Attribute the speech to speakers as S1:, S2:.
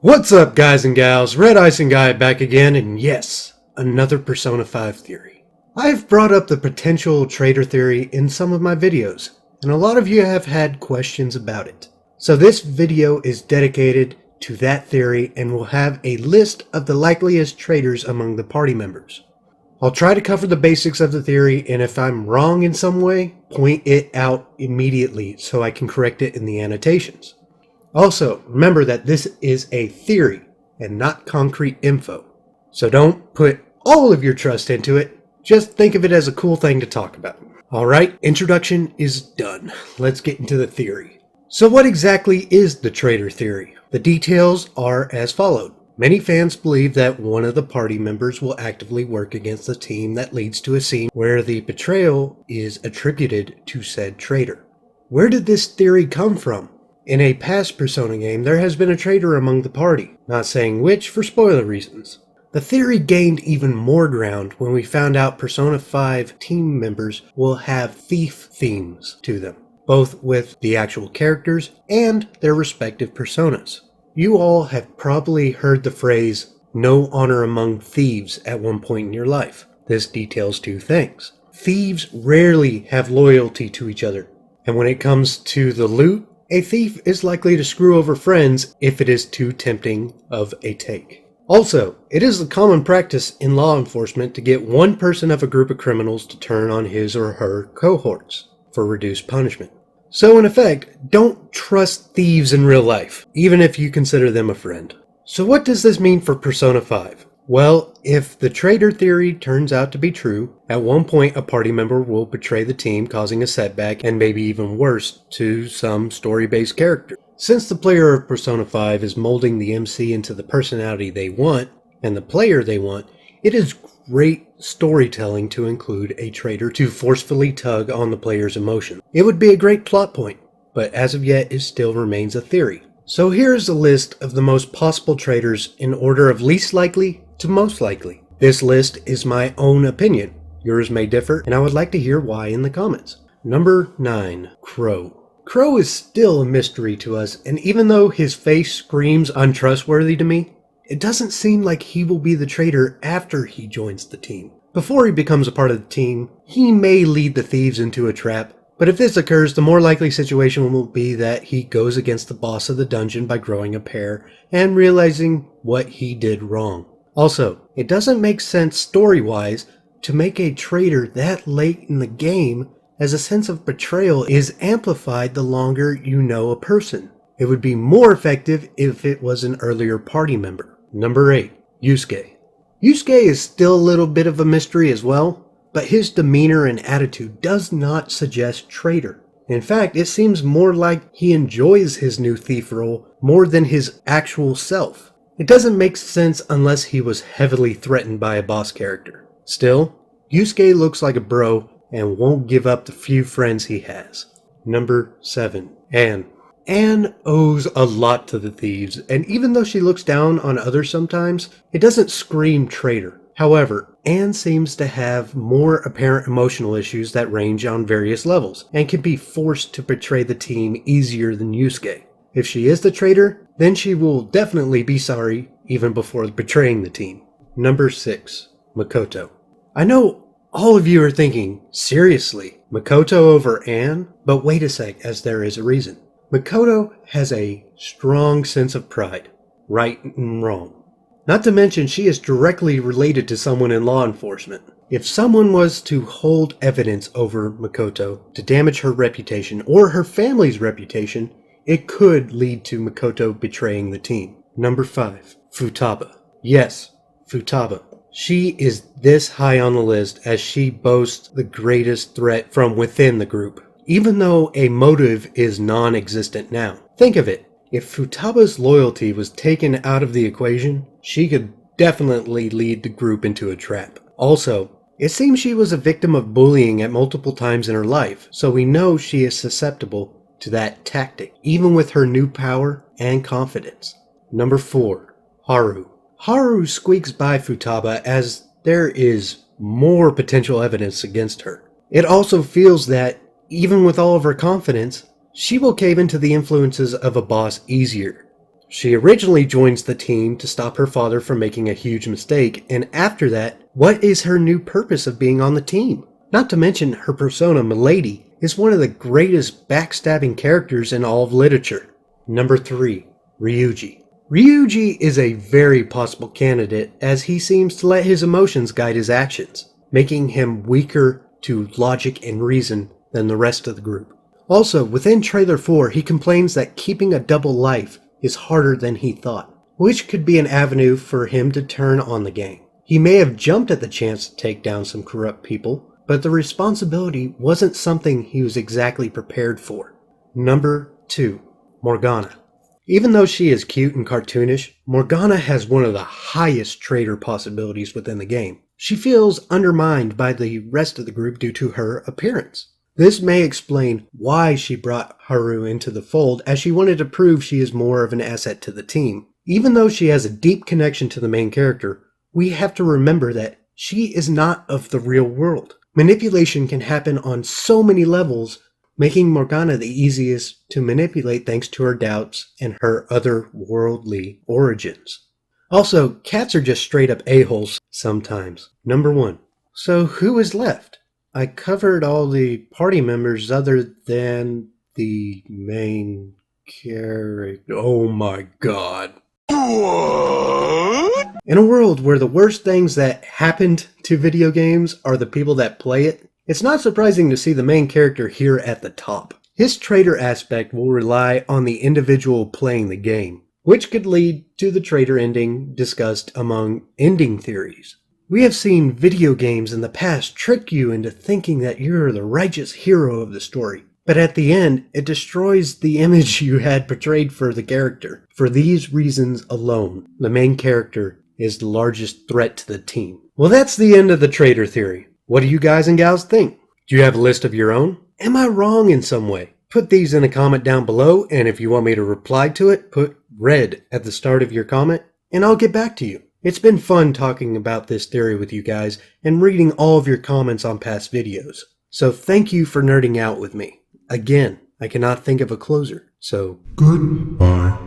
S1: What's up, guys and gals? Red Icing Guy back again, and yes, another Persona 5 theory. I've brought up the potential traitor theory in some of my videos, and a lot of you have had questions about it. So this video is dedicated to that theory and will have a list of the likeliest traitors among the party members. I'll try to cover the basics of the theory, and if I'm wrong in some way, point it out immediately so I can correct it in the annotations. Also, remember that this is a theory and not concrete info. So don't put all of your trust into it. Just think of it as a cool thing to talk about. Alright, introduction is done. Let's get into the theory. So what exactly is the traitor theory? The details are as followed. Many fans believe that one of the party members will actively work against the team that leads to a scene where the betrayal is attributed to said traitor. Where did this theory come from? In a past Persona game, there has been a traitor among the party, not saying which for spoiler reasons. The theory gained even more ground when we found out Persona 5 team members will have thief themes to them, both with the actual characters and their respective personas. You all have probably heard the phrase, "no honor among thieves" at one point in your life. This details two things. Thieves rarely have loyalty to each other, and when it comes to the loot, a thief is likely to screw over friends if it is too tempting of a take. Also, it is a common practice in law enforcement to get one person of a group of criminals to turn on his or her cohorts for reduced punishment. So in effect, don't trust thieves in real life, even if you consider them a friend. So what does this mean for Persona 5? Well, if the traitor theory turns out to be true, at one point a party member will betray the team, causing a setback and maybe even worse to some story-based character. Since the player of Persona 5 is molding the MC into the personality they want and the player they want, it is great storytelling to include a traitor to forcefully tug on the player's emotion. It would be a great plot point, but as of yet it still remains a theory. So here is a list of the most possible traitors in order of least likely to most likely. This list is my own opinion. Yours may differ, and I would like to hear why in the comments. Number 9. Crow. Crow is still a mystery to us, and even though his face screams untrustworthy to me, it doesn't seem like he will be the traitor after he joins the team. Before he becomes a part of the team, he may lead the thieves into a trap, but if this occurs, the more likely situation will be that he goes against the boss of the dungeon by growing a pair and realizing what he did wrong. Also, it doesn't make sense story-wise to make a traitor that late in the game, as a sense of betrayal is amplified the longer you know a person. It would be more effective if it was an earlier party member. Number 8. Yusuke. Yusuke is still a little bit of a mystery as well, but his demeanor and attitude does not suggest traitor. In fact, it seems more like he enjoys his new thief role more than his actual self. It doesn't make sense unless he was heavily threatened by a boss character. Still, Yusuke looks like a bro and won't give up the few friends he has. Number 7. Anne. Anne owes a lot to the thieves, and even though she looks down on others sometimes, it doesn't scream traitor. However, Anne seems to have more apparent emotional issues that range on various levels, and can be forced to betray the team easier than Yusuke. If she is the traitor, then she will definitely be sorry even before betraying the team. Number 6. Makoto. I know all of you are thinking, seriously, Makoto over Anne? But wait a sec, as there is a reason. Makoto has a strong sense of pride, right and wrong. Not to mention she is directly related to someone in law enforcement. If someone was to hold evidence over Makoto to damage her reputation or her family's reputation, it could lead to Makoto betraying the team. Number 5. Futaba. Yes, Futaba. She is this high on the list as she boasts the greatest threat from within the group, even though a motive is non-existent now. Think of it. If Futaba's loyalty was taken out of the equation, she could definitely lead the group into a trap. Also, it seems she was a victim of bullying at multiple times in her life, so we know she is susceptible to that tactic, even with her new power and confidence. Number 4. Haru. Haru squeaks by Futaba as there is more potential evidence against her. It also feels that, even with all of her confidence, she will cave into the influences of a boss easier. She originally joins the team to stop her father from making a huge mistake, and after that, what is her new purpose of being on the team? Not to mention her persona, Milady, is one of the greatest backstabbing characters in all of literature. Number 3. Ryuji. Ryuji is a very possible candidate as he seems to let his emotions guide his actions, making him weaker to logic and reason than the rest of the group. Also, within Trailer 4, he complains that keeping a double life is harder than he thought, which could be an avenue for him to turn on the gang. He may have jumped at the chance to take down some corrupt people, but the responsibility wasn't something he was exactly prepared for. Number 2. Morgana. Even though she is cute and cartoonish, Morgana has one of the highest traitor possibilities within the game. She feels undermined by the rest of the group due to her appearance. This may explain why she brought Haru into the fold, as she wanted to prove she is more of an asset to the team. Even though she has a deep connection to the main character, we have to remember that she is not of the real world. Manipulation can happen on so many levels, making Morgana the easiest to manipulate thanks to her doubts and her otherworldly origins. Also, cats are just straight up a-holes sometimes. Number 1. So who is left? I covered all the party members other than the main character. Oh my god. What? In a world where the worst things that happened to video games are the people that play it, it's not surprising to see the main character here at the top. His traitor aspect will rely on the individual playing the game, which could lead to the traitor ending discussed among ending theories. We have seen video games in the past trick you into thinking that you're the righteous hero of the story, but at the end, it destroys the image you had portrayed for the character. For these reasons alone, the main character is the largest threat to the team. Well, that's the end of the traitor theory. What do you guys and gals think? Do you have a list of your own? Am I wrong in some way? Put these in a comment down below, and if you want me to reply to it, put red at the start of your comment, and I'll get back to you. It's been fun talking about this theory with you guys and reading all of your comments on past videos. So thank you for nerding out with me. Again, I cannot think of a closer, so goodbye.